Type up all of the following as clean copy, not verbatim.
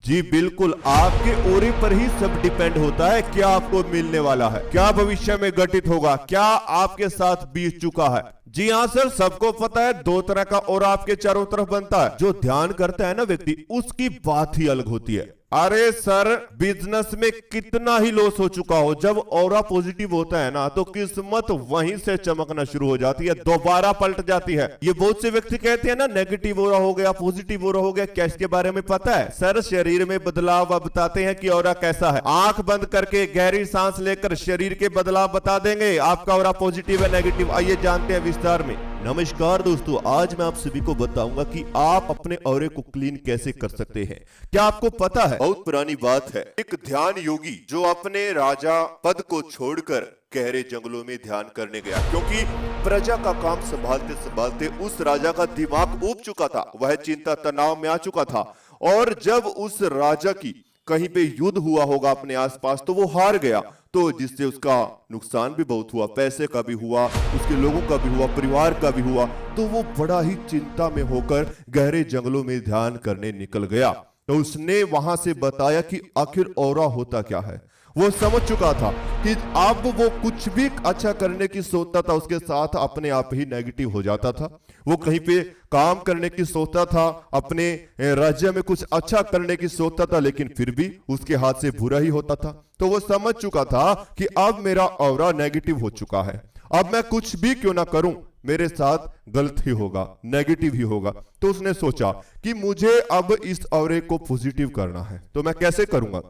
जी बिल्कुल, आपके ओरे पर ही सब डिपेंड होता है। क्या आपको मिलने वाला है, क्या भविष्य में घटित होगा, क्या आपके साथ बीत चुका है। जी हाँ सर, सबको पता है दो तरह का ओरा आपके चारों तरफ बनता है। जो ध्यान करता है ना व्यक्ति, उसकी बात ही अलग होती है। अरे सर, बिजनेस में कितना ही लॉस हो चुका हो, जब ऑरा पॉजिटिव होता है ना तो किस्मत वहीं से चमकना शुरू हो जाती है, दोबारा पलट जाती है। ये बहुत से व्यक्ति कहते हैं ना नेगेटिव ऑरा हो गया, पॉजिटिव ऑरा हो गया। क्या इसके बारे में पता है? सर, शरीर में बदलाव अब बताते हैं कि ऑरा कैसा है। आंख बंद करके गहरी सांस लेकर शरीर के बदलाव बता देंगे आपका ऑरा पॉजिटिव है नेगेटिव। आइए जानते हैं विस्तार में। नमस्कार दोस्तों, आज मैं आप सभी को बताऊंगा कि आप अपने ऑरे को क्लीन कैसे कर सकते हैं। क्या आपको पता है, बहुत पुरानी बात है, एक ध्यान योगी जो अपने राजा पद को छोड़कर गहरे जंगलों में ध्यान करने गया, क्योंकि प्रजा का काम संभालते संभालते उस राजा का दिमाग ऊब चुका था, वह चिंता तनाव में आ चुका था। और जब उस राजा की कहीं पे युद्ध हुआ होगा अपने आसपास तो वो हार गया, तो जिससे उसका नुकसान भी बहुत हुआ, पैसे का भी हुआ, उसके लोगों का भी हुआ, परिवार का भी हुआ। तो वो बड़ा ही चिंता में होकर गहरे जंगलों में ध्यान करने निकल गया। तो उसने वहां से बताया कि आखिर ऑरा होता क्या है। वो समझ चुका था कि अब वो कुछ भी अच्छा करने की सोचता था, उसके साथ अपने आप ही नेगेटिव हो जाता था। वो कहीं पे काम करने की सोचता था, अपने राज्य में कुछ अच्छा करने की सोचता था, लेकिन फिर भी उसके हाथ से बुरा ही होता था। तो वो समझ चुका था कि अब मेरा ऑरा नेगेटिव हो चुका है, अब मैं कुछ भी क्यों ना करूं मेरे साथ गलत ही होगा, नेगेटिव ही होगा। तो उसने सोचा कि मुझे अब इस ऑरे को पॉजिटिव करना है, तो मैं कैसे करूंगा।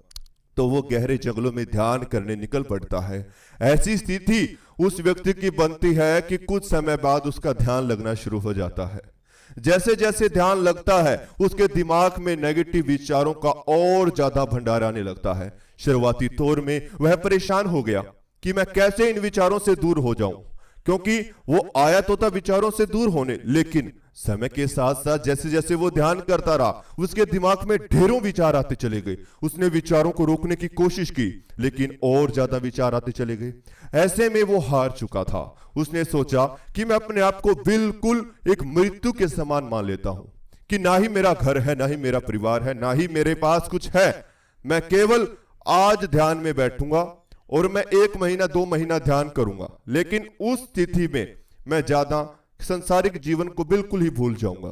तो वो गहरे जंगलों में ध्यान करने निकल पड़ता है। ऐसी स्थिति उस व्यक्ति की बनती है कि कुछ समय बाद उसका ध्यान लगना शुरू हो जाता है। जैसे जैसे ध्यान लगता है उसके दिमाग में नेगेटिव विचारों का और ज्यादा भंडार आने लगता है। शुरुआती तौर में वह परेशान हो गया कि मैं कैसे इन विचारों से दूर हो जाऊं, क्योंकि वो आया तो था विचारों से दूर होने, लेकिन समय के साथ साथ जैसे जैसे वो ध्यान करता रहा उसके दिमाग में ढेरों विचार आते चले गए। उसने विचारों को रोकने की कोशिश की, लेकिन और ज्यादा विचार आते चले गए। ऐसे में वो हार चुका था। उसने सोचा कि मैं अपने आप को बिल्कुल एक मृत्यु के समान मान लेता हूं, कि ना ही मेरा घर है, ना ही मेरा परिवार है, ना ही मेरे पास कुछ है। मैं केवल आज ध्यान में बैठूंगा और मैं 1 महीना 2 महीना ध्यान करूंगा, लेकिन उस स्थिति में मैं ज्यादा संसारिक जीवन को बिल्कुल ही भूल जाऊंगा।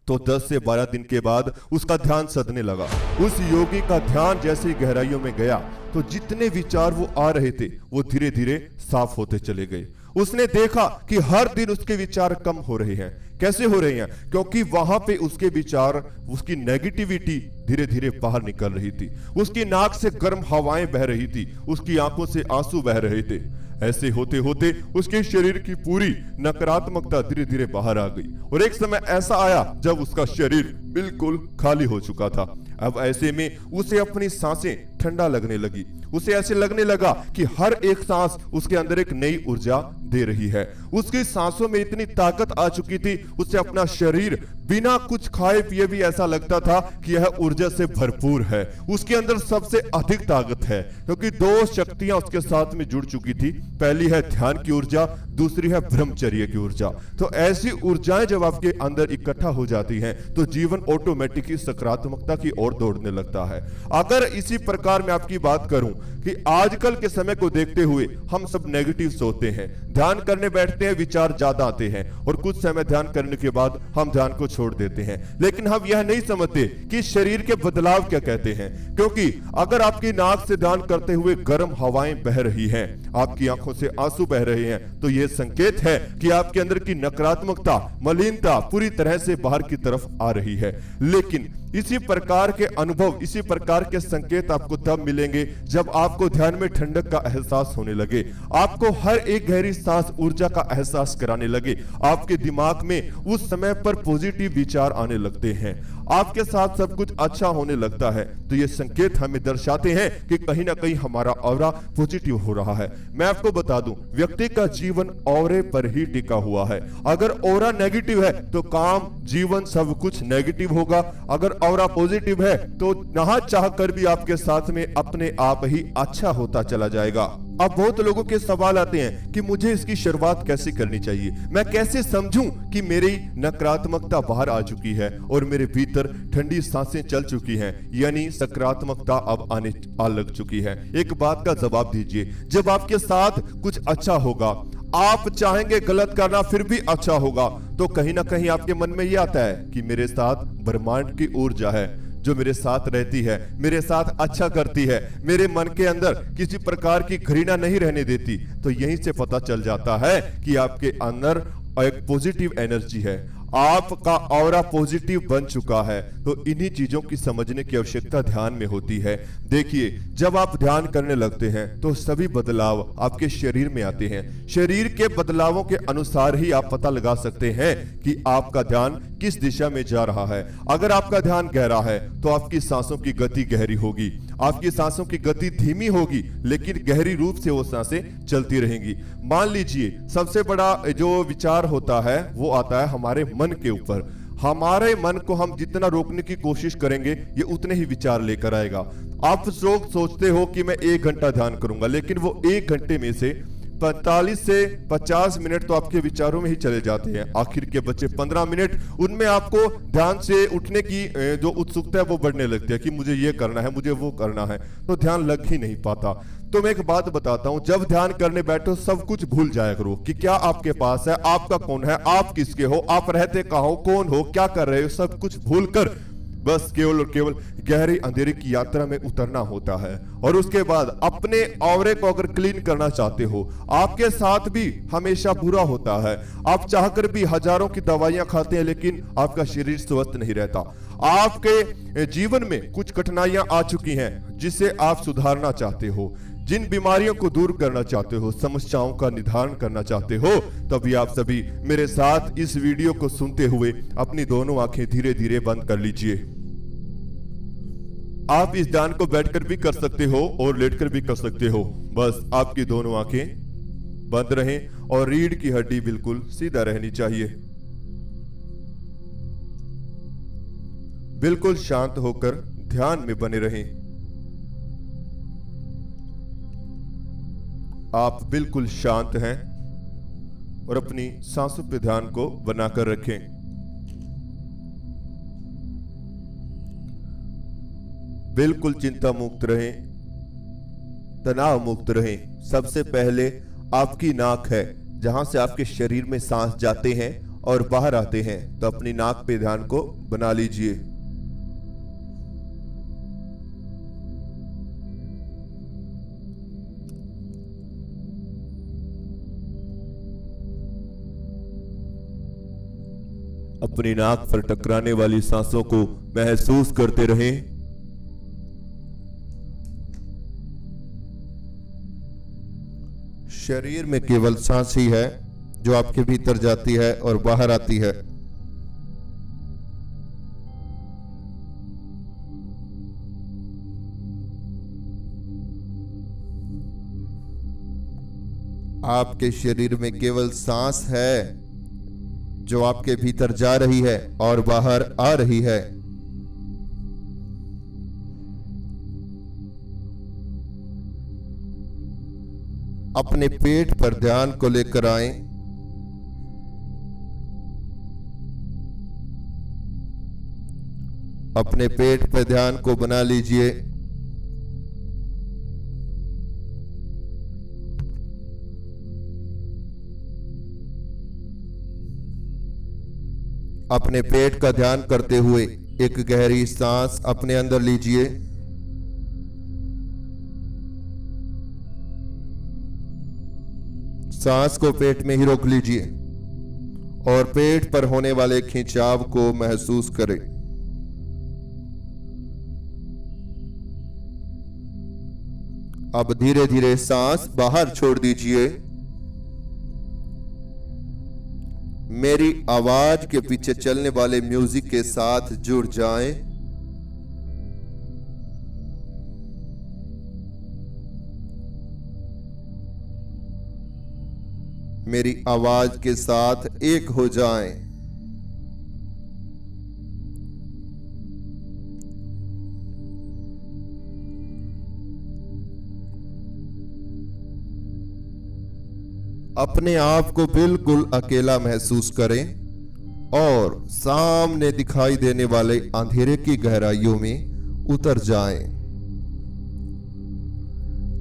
तो 10 से 12 दिन के बाद उसका ध्यान सधने लगा। उस योगी का ध्यान जैसे ही गहराइयों में गया तो जितने विचार वो आ रहे थे वो धीरे धीरे साफ होते चले गए। उसने देखा कि हर दिन उसके विचार कम हो रहे हैं। कैसे हो रहे हैं? क्योंकि वहां पे उसके विचार, उसकी नेगेटिविटी धीरे धीरे बाहर निकल रही थी। उसकी नाक से गर्म हवाएं बह रही थी, उसकी आंखों से आंसू बह रहे थे। ऐसे होते होते उसके शरीर की पूरी नकारात्मकता धीरे धीरे बाहर आ गई और एक समय ऐसा आया जब उसका शरीर बिल्कुल खाली हो चुका था। अब ऐसे में उसे अपनी सांसें ठंडा लगने लगी। उसे ऐसे लगने लगा कि हर एक सांस उसके अंदर एक नई ऊर्जा दे रही है। उसकी सांसों में इतनी ताकत आ चुकी थी, उसे अपना शरीर बिना कुछ खाए पिए भी ऐसा लगता था कि यह ऊर्जा से भरपूर है। उसके अंदर सबसे अधिक ताकत है, क्योंकि 2 शक्तियां उसके साथ में जुड़ चुकी थी। पहली है ध्यान की ऊर्जा, दूसरी है ब्रह्मचर्य की ऊर्जा। तो ऐसी ऊर्जाएं जब आपके अंदर इकट्ठा हो जाती हैं तो जीवन ऑटोमेटिकली सकारात्मकता की ओर दौड़ने लगता है। अगर इसी प्रकार मैं आपकी बात करूं कि आजकल के समय को देखते हुए हम सब नेगेटिव सोचते हैं, ध्यान करने बैठते हैं, विचार ज्यादा आते हैं और कुछ समय ध्यान करने के बाद हम ध्यान को छोड़ देते हैं। लेकिन हम यह नहीं समझते कि शरीर के बदलाव क्या कहते हैं, क्योंकि अगर आपकी नाक से ध्यान करते हुए गर्म हवाएं बह रही हैं, आपकी आंखों से आंसू बह रहे हैं, तो यह संकेत है कि आपके अंदर की नकारात्मकता, मलिनता पूरी तरह से बाहर की तरफ आ रही है। लेकिन इसी प्रकार के अनुभव, इसी प्रकार के संकेत आपको तब मिलेंगे जब आपको ध्यान में ठंडक का एहसास होने लगे, आपको हर एक गहरी सांस ऊर्जा का एहसास कराने लगे, आपके दिमाग में उस समय पर पॉजिटिव विचार आने लगते हैं, आपके साथ सब कुछ अच्छा होने लगता है। तो ये संकेत हमें दर्शाते हैं कि कहीं ना कहीं हमारा ऑरा पॉजिटिव हो रहा है। मैं आपको बता दूं, व्यक्ति का जीवन ऑरे पर ही टिका हुआ है। अगर ऑरा नेगेटिव है तो काम, जीवन सब कुछ नेगेटिव होगा। अगर ऑरा पॉजिटिव है तो ना चाह कर भी आपके साथ में अपने आप ही अच्छा होता चला जाएगा। अब बहुत लोगों के सवाल आते हैं कि मुझे इसकी शुरुआत कैसे करनी चाहिए, मैं कैसे समझूं कि मेरी नकारात्मकता बाहर आ चुकी है और मेरे भीतर ठंडी सांसें चल चुकी हैं, यानी सकारात्मकता अब आ लग चुकी है। एक बात का जवाब दीजिए, जब आपके साथ कुछ अच्छा होगा, आप चाहेंगे गलत करना फिर भी अच्छा होगा, तो कहीं ना कहीं आपके मन में यह आता है कि मेरे साथ ब्रह्मांड की ऊर्जा है जो मेरे साथ रहती है, मेरे साथ अच्छा करती है, मेरे मन के अंदर किसी प्रकार की घृणा नहीं रहने देती। तो यहीं से पता चल जाता है कि आपके अंदर एक पॉजिटिव एनर्जी है, आपका ऑरा पॉजिटिव बन चुका है। तो इन्हीं चीजों की समझने की आवश्यकता ध्यान में होती है। देखिए, जब आप ध्यान करने लगते हैं तो सभी बदलाव आपके शरीर में आते हैं। शरीर के बदलावों के अनुसार ही आप पता लगा सकते हैं कि आपका ध्यान किस दिशा में जा रहा है। अगर आपका ध्यान गहरा है तो आपकी सांसों की गति गहरी होगी, आपकी सांसों की गति धीमी होगी, लेकिन गहरी रूप से वो सांसें चलती रहेंगी। मान लीजिए, सबसे बड़ा जो विचार होता है वो आता है हमारे मन के ऊपर। हमारे मन को हम जितना रोकने की कोशिश करेंगे, ये उतने ही विचार लेकर आएगा। आप लोग सोचते हो कि मैं 1 घंटा ध्यान करूंगा, लेकिन वो 1 घंटे में से 45 से 50 मिनट तो आपके विचारों में ही चले जाते हैं। आखिर के बचे 15 मिनट, उनमें आपको ध्यान से उठने की जो उत्सुकता है वो बढ़ने लगती है कि मुझे ये करना है, मुझे वो करना है, तो ध्यान लग ही नहीं पाता। तो मैं एक बात बताता हूं, जब ध्यान करने बैठो सब कुछ भूल जाया करो कि क्या आपके पास है, आपका कौन है, आप किसके हो, आप रहते कहां हो, कौन हो, क्या कर रहे हो, सब कुछ भूलकर बस केवल और केवल गहरी अंधेरे की यात्रा में उतरना होता है। और उसके बाद अपने ऑरे को अगर क्लीन करना चाहते हो, आपके साथ भी हमेशा बुरा होता है, आप चाहकर भी हजारों की दवाइयां खाते हैं, लेकिन आपका शरीर स्वस्थ नहीं रहता। आपके जीवन में कुछ कठिनाइयां आ चुकी हैं जिसे आप सुधारना चाहते हो, जिन बीमारियों को दूर करना चाहते हो, समस्याओं का निदान करना चाहते हो, तभी आप सभी मेरे साथ इस वीडियो को सुनते हुए अपनी दोनों आंखें धीरे धीरे बंद कर लीजिए। आप इस ध्यान को बैठकर भी कर सकते हो और लेटकर भी कर सकते हो। बस आपकी दोनों आंखें बंद रहें और रीढ़ की हड्डी बिल्कुल सीधा रहनी चाहिए। बिल्कुल शांत होकर ध्यान में बने रहें। आप बिल्कुल शांत हैं और अपनी सांसों पे ध्यान को बनाकर रखें। बिल्कुल चिंता मुक्त रहें, तनाव मुक्त रहें। सबसे पहले आपकी नाक है, जहां से आपके शरीर में सांस जाते हैं और बाहर आते हैं, तो अपनी नाक पे ध्यान को बना लीजिए। अपनी नाक पर टकराने वाली सांसों को महसूस करते रहें। शरीर में केवल सांस ही है जो आपके भीतर जाती है और बाहर आती है। आपके शरीर में केवल सांस है जो आपके भीतर जा रही है और बाहर आ रही है। अपने पेट पर ध्यान को लेकर आएं। अपने पेट पर ध्यान को बना लीजिए। अपने पेट का ध्यान करते हुए एक गहरी सांस अपने अंदर लीजिए। सांस को पेट में ही रोक लीजिए और पेट पर होने वाले खिंचाव को महसूस करें। अब धीरे धीरे सांस बाहर छोड़ दीजिए। मेरी आवाज के पीछे चलने वाले म्यूजिक के साथ जुड़ जाएं। मेरी आवाज के साथ एक हो जाएं। अपने आप को बिल्कुल अकेला महसूस करें और सामने दिखाई देने वाले अंधेरे की गहराइयों में उतर जाएं।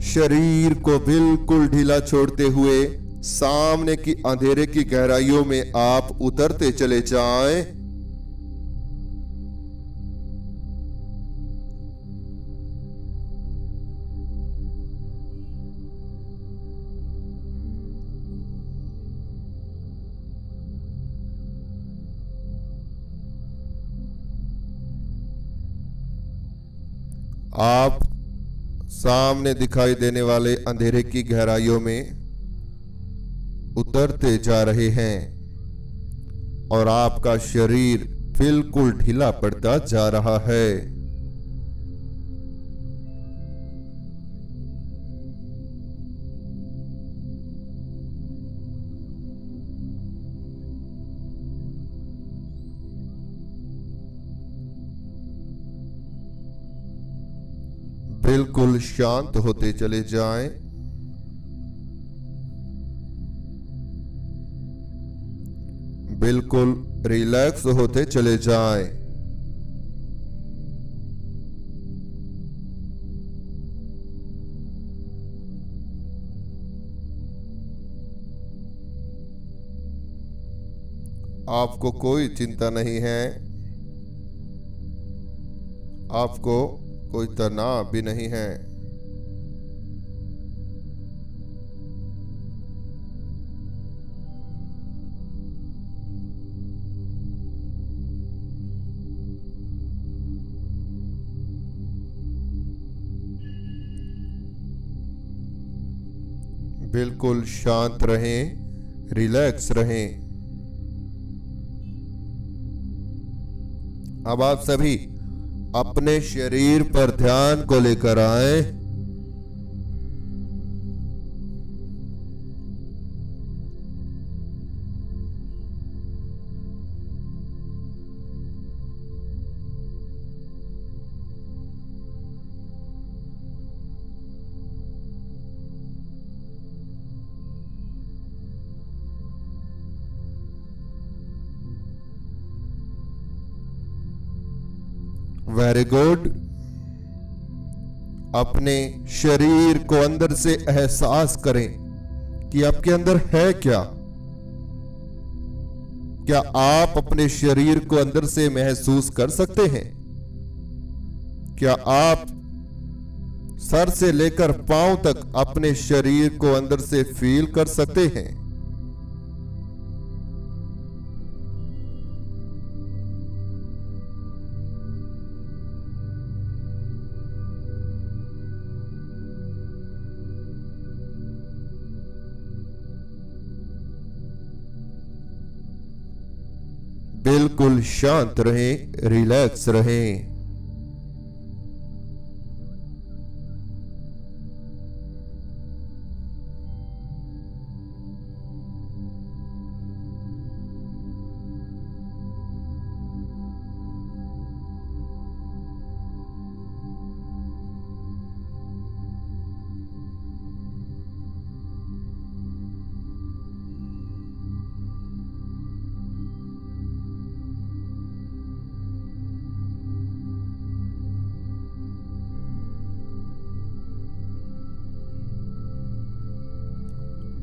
शरीर को बिल्कुल ढीला छोड़ते हुए सामने की अंधेरे की गहराइयों में आप उतरते चले जाएं। आप सामने दिखाई देने वाले अंधेरे की गहराइयों में उतरते जा रहे हैं और आपका शरीर बिल्कुल ढीला पड़ता जा रहा है। बिल्कुल शांत होते चले जाएं। बिल्कुल रिलैक्स होते चले जाएं। आपको कोई चिंता नहीं है, आपको कोई तनाव भी नहीं है। बिल्कुल शांत रहें, रिलैक्स रहें। अब आप सभी अपने शरीर पर ध्यान को लेकर आए। Very good. अपने शरीर को अंदर से एहसास करें कि आपके अंदर है क्या। क्या आप अपने शरीर को अंदर से महसूस कर सकते हैं? क्या आप सर से लेकर पांव तक अपने शरीर को अंदर से फील कर सकते हैं? बिल्कुल शांत रहें, रिलैक्स रहें।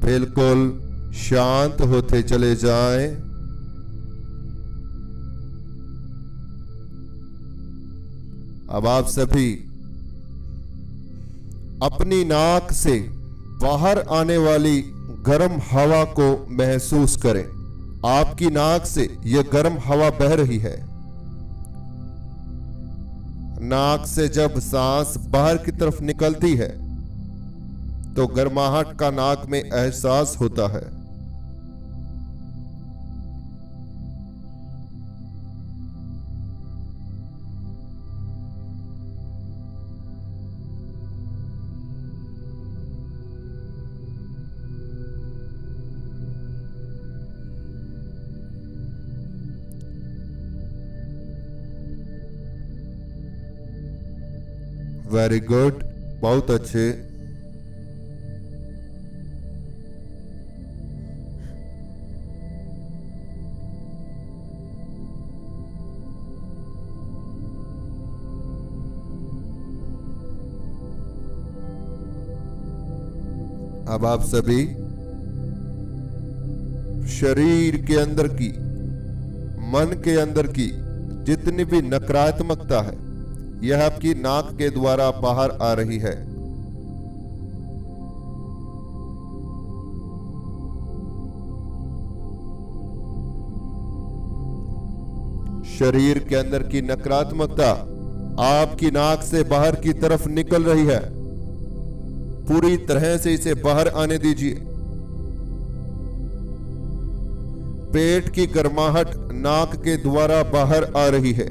बिल्कुल शांत होते चले जाएं। अब आप सभी अपनी नाक से बाहर आने वाली गर्म हवा को महसूस करें। आपकी नाक से यह गर्म हवा बह रही है। नाक से जब सांस बाहर की तरफ निकलती है तो गर्माहट का नाक में एहसास होता है। वेरी गुड, बहुत अच्छे। अब आप सभी शरीर के अंदर की, मन के अंदर की जितनी भी नकारात्मकता है, यह आपकी नाक के द्वारा बाहर आ रही है। शरीर के अंदर की नकारात्मकता आपकी नाक से बाहर की तरफ निकल रही है। पूरी तरह से इसे बाहर आने दीजिए। पेट की गर्माहट नाक के द्वारा बाहर आ रही है।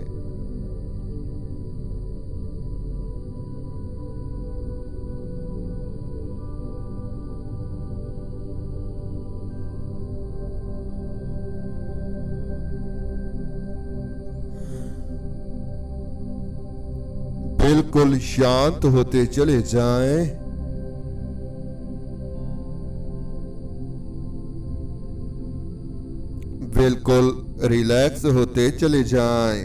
बिल्कुल शांत होते चले जाएं। बिल्कुल रिलैक्स होते चले जाएं।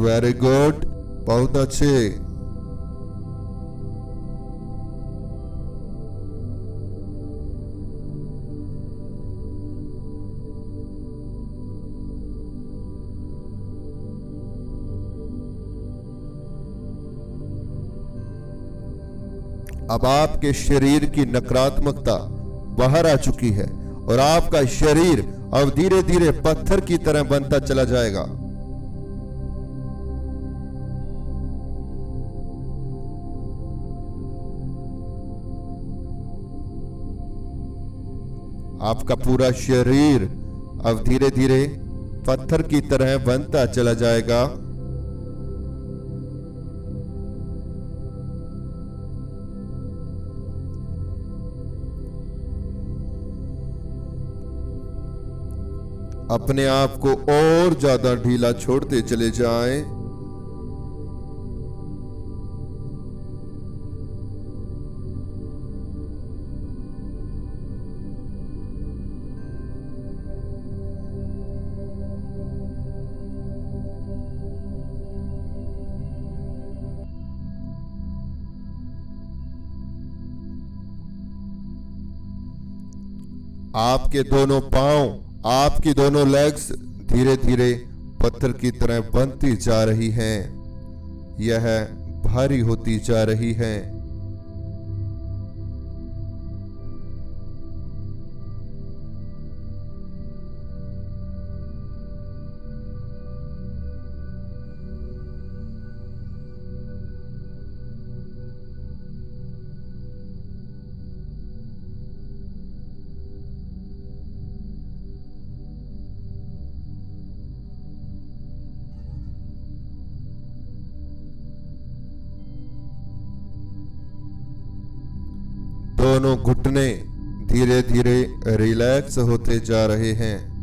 वेरी गुड, बहुत अच्छे। अब आपके शरीर की नकारात्मकता बाहर आ चुकी है और आपका शरीर अब धीरे धीरे पत्थर की तरह बनता चला जाएगा। आपका पूरा शरीर अब धीरे धीरे पत्थर की तरह बनता चला जाएगा। अपने आप को और ज्यादा ढीला छोड़ते चले जाएं। आपके दोनों पांव, आपकी दोनों लेग्स धीरे धीरे पत्थर की तरह बनती जा रही हैं। यह भारी होती जा रही हैं। दोनों घुटने धीरे धीरे रिलैक्स होते जा रहे हैं।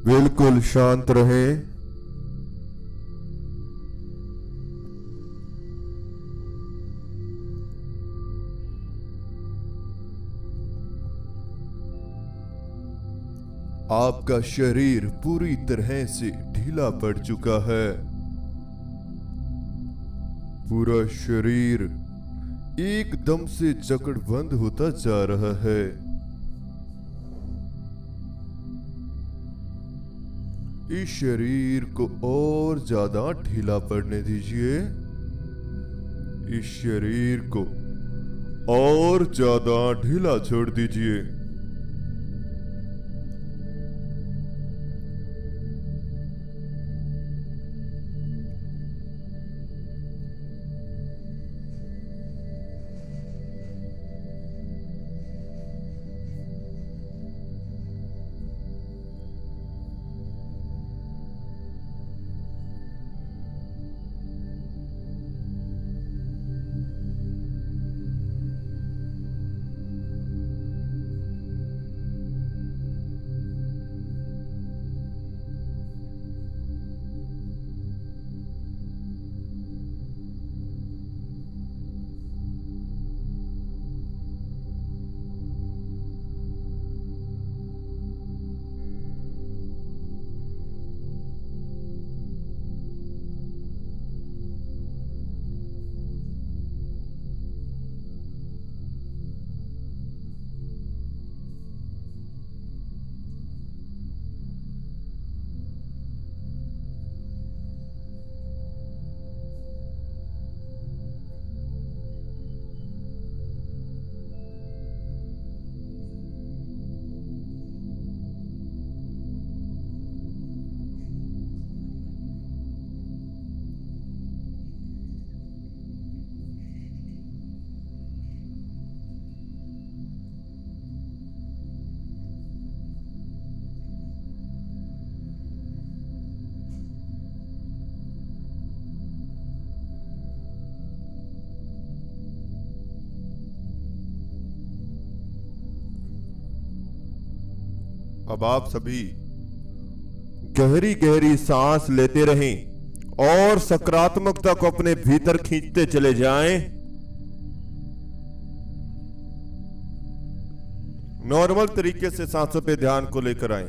बिल्कुल शांत रहें। आपका शरीर पूरी तरह से ढीला पड़ चुका है। पूरा शरीर एकदम से जकड़बंद होता जा रहा है। इस शरीर को और ज्यादा ढीला पड़ने दीजिए। इस शरीर को और ज्यादा ढीला छोड़ दीजिए। अब आप सभी गहरी गहरी सांस लेते रहें और सकारात्मकता को अपने भीतर खींचते चले जाएं। नॉर्मल तरीके से सांसों पे ध्यान को लेकर आएं।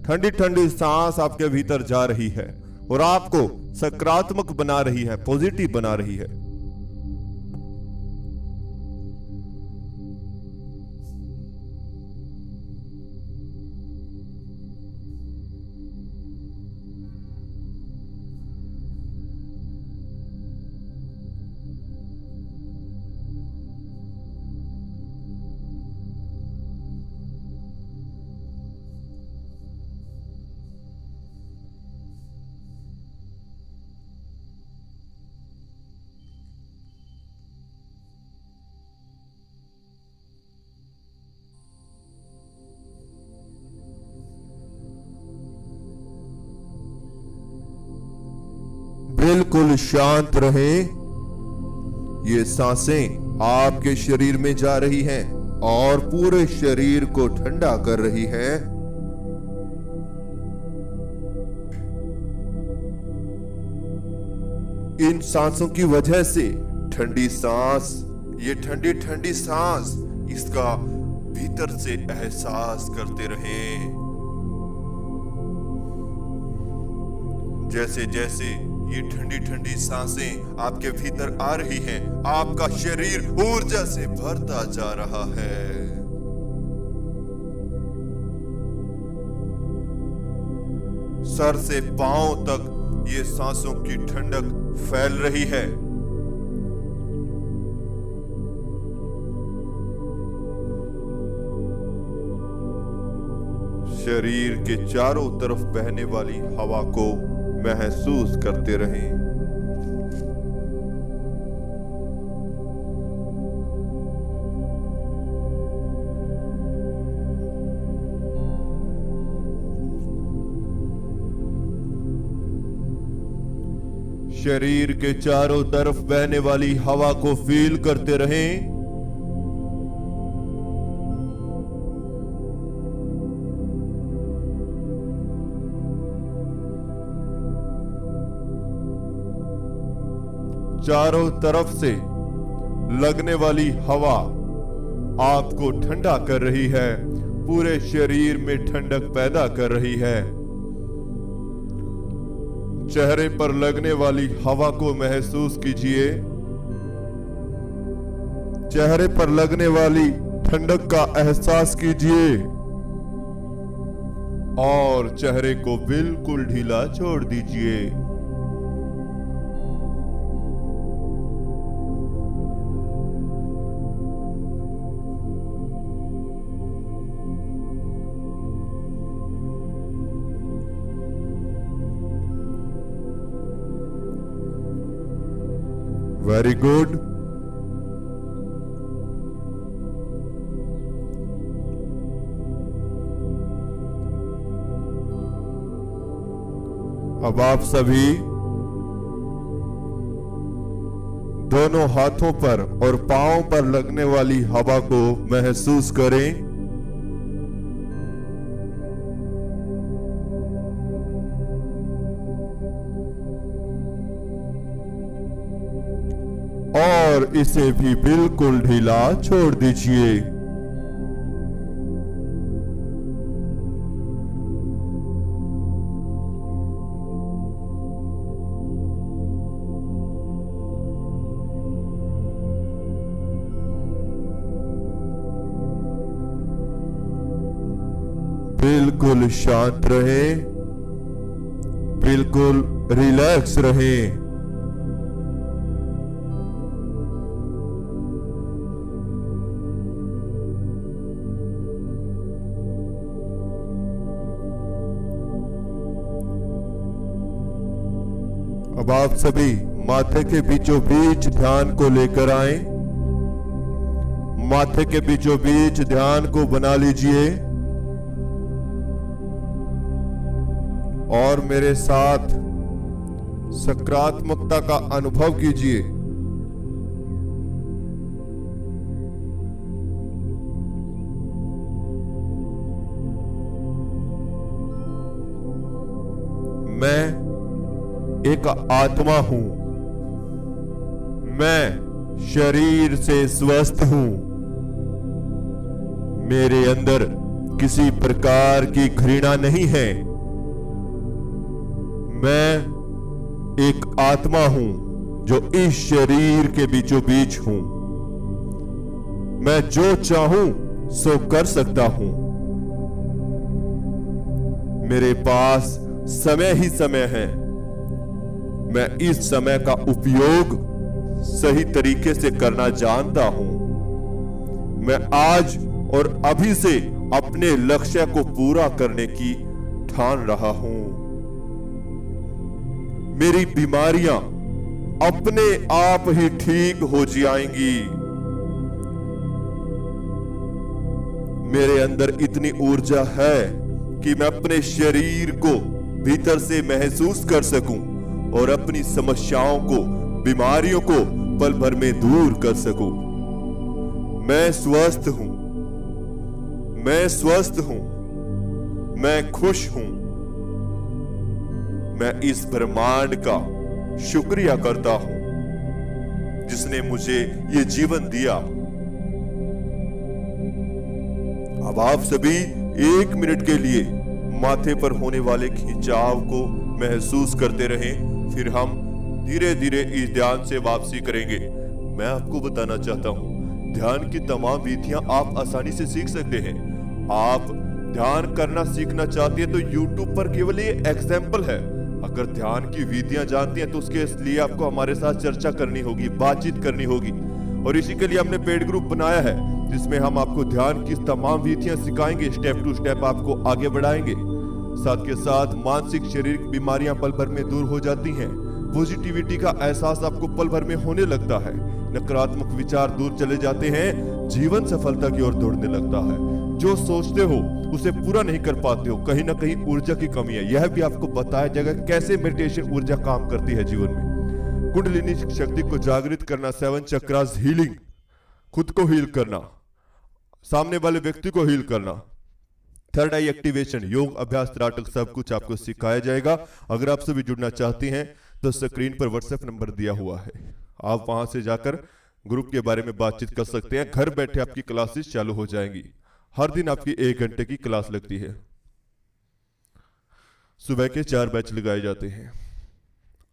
ठंडी ठंडी सांस आपके भीतर जा रही है और आपको सकारात्मक बना रही है, पॉजिटिव बना रही है। बिल्कुल शांत रहें। ये सांसें आपके शरीर में जा रही हैं और पूरे शरीर को ठंडा कर रही हैं। इन सांसों की वजह से ठंडी सांस, ये ठंडी ठंडी सांस, इसका भीतर से एहसास करते रहें। जैसे जैसे ये ठंडी ठंडी सांसें आपके भीतर आ रही हैं, आपका शरीर ऊर्जा से भरता जा रहा है। सर से पांव तक ये सांसों की ठंडक फैल रही है। शरीर के चारों तरफ बहने वाली हवा को महसूस करते रहें। शरीर के चारों तरफ बहने वाली हवा को फील करते रहें। चारों तरफ से लगने वाली हवा आपको ठंडा कर रही है, पूरे शरीर में ठंडक पैदा कर रही है। चेहरे पर लगने वाली हवा को महसूस कीजिए। चेहरे पर लगने वाली ठंडक का एहसास कीजिए और चेहरे को बिल्कुल ढीला छोड़ दीजिए। Very good. अब आप सभी दोनों हाथों पर और पांवों पर लगने वाली हवा को महसूस करें। और इसे भी बिल्कुल ढीला छोड़ दीजिए। बिल्कुल शांत रहें, बिल्कुल रिलैक्स रहें। अब आप सभी माथे के बीचों बीच ध्यान को लेकर आएं। माथे के बीचों बीच ध्यान को बना लीजिए और मेरे साथ सकारात्मकता का अनुभव कीजिए। मैं एक आत्मा हूं, मैं शरीर से स्वस्थ हूं, मेरे अंदर किसी प्रकार की घृणा नहीं है। मैं एक आत्मा हूं जो इस शरीर के बीचों बीच हूं। मैं जो चाहूं सो कर सकता हूं। मेरे पास समय ही समय है। मैं इस समय का उपयोग सही तरीके से करना जानता हूं। मैं आज और अभी से अपने लक्ष्य को पूरा करने की ठान रहा हूं। मेरी बीमारियां अपने आप ही ठीक हो जाएंगी। मेरे अंदर इतनी ऊर्जा है कि मैं अपने शरीर को भीतर से महसूस कर सकूं और अपनी समस्याओं को, बीमारियों को पल भर में दूर कर सकूं। मैं स्वस्थ हूं, मैं स्वस्थ हूं, मैं खुश हूं। मैं इस ब्रह्मांड का शुक्रिया करता हूं जिसने मुझे ये जीवन दिया। अब आप सभी 1 मिनट के लिए माथे पर होने वाले खिंचाव को महसूस करते रहें, फिर हम धीरे धीरे इस ध्यान से वापसी करेंगे। मैं आपको बताना चाहता हूं, ध्यान की तमाम विधियां आप आसानी से सीख सकते हैं। आप ध्यान करना सीखना चाहते हैं तो YouTube पर केवल ये एग्जाम्पल है। अगर ध्यान की विधियां जानती हैं तो उसके लिए आपको हमारे साथ चर्चा करनी होगी, बातचीत करनी होगी। और इसी के लिए हमने पेड ग्रुप बनाया है जिसमें हम आपको ध्यान की तमाम विधियां सिखाएंगे, स्टेप टू स्टेप आपको आगे बढ़ाएंगे। साथ के साथ मानसिक शारीरिक बीमारियां पल भर में दूर हो जाती हैं। पॉजिटिविटी का एहसास आपको पल भर में होने लगता है। नकारात्मक विचार दूर चले जाते हैं। जीवन सफलता की ओर दौड़ने लगता है। जो सोचते हो उसे पूरा नहीं कर पाते हो, कहीं ना कहीं ऊर्जा की कमी है। यह भी आपको बताया जाएगा कैसे मेडिटेशन ऊर्जा काम करती है जीवन में। कुंडलिनी शक्ति को जागृत करना, 7 चक्रास हीलिंग, खुद को हील करना, सामने वाले व्यक्ति को हील करना, थर्ड आई एक्टिवेशन, योग अभ्यास, त्राटक, सब कुछ आपको सिखाया जाएगा। अगर आप सभी जुड़ना चाहते हैं तो स्क्रीन पर व्हाट्सएप नंबर दिया हुआ है, आप वहां से जाकर ग्रुप के बारे में बातचीत कर सकते हैं। घर बैठे आपकी क्लासेस चालू हो जाएंगी। हर दिन आपकी 1 घंटे की क्लास लगती है। सुबह के 4 बैच लगाए जाते हैं।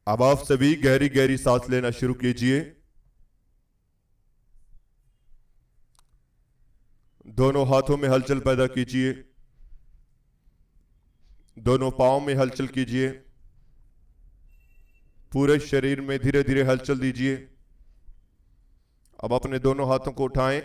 अब आप सभी गहरी गहरी सांस लेना शुरू कीजिए। दोनों हाथों में हलचल पैदा कीजिए। दोनों पांव में हलचल कीजिए। पूरे शरीर में धीरे धीरे हलचल दीजिए। अब अपने दोनों हाथों को उठाएं,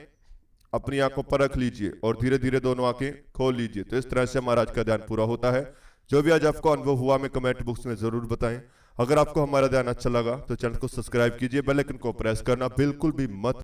अपनी आंखों पर रख लीजिए और धीरे धीरे दोनों आंखें खोल लीजिए। तो इस तरह से हमारा आज का ध्यान पूरा होता है। जो भी आज आपको अनुभव हुआ हमें कमेंट बॉक्स में जरूर बताएं। अगर आपको हमारा ध्यान अच्छा लगा तो चैनल को सब्सक्राइब कीजिए, बेल आइकन को प्रेस करना बिल्कुल भी मत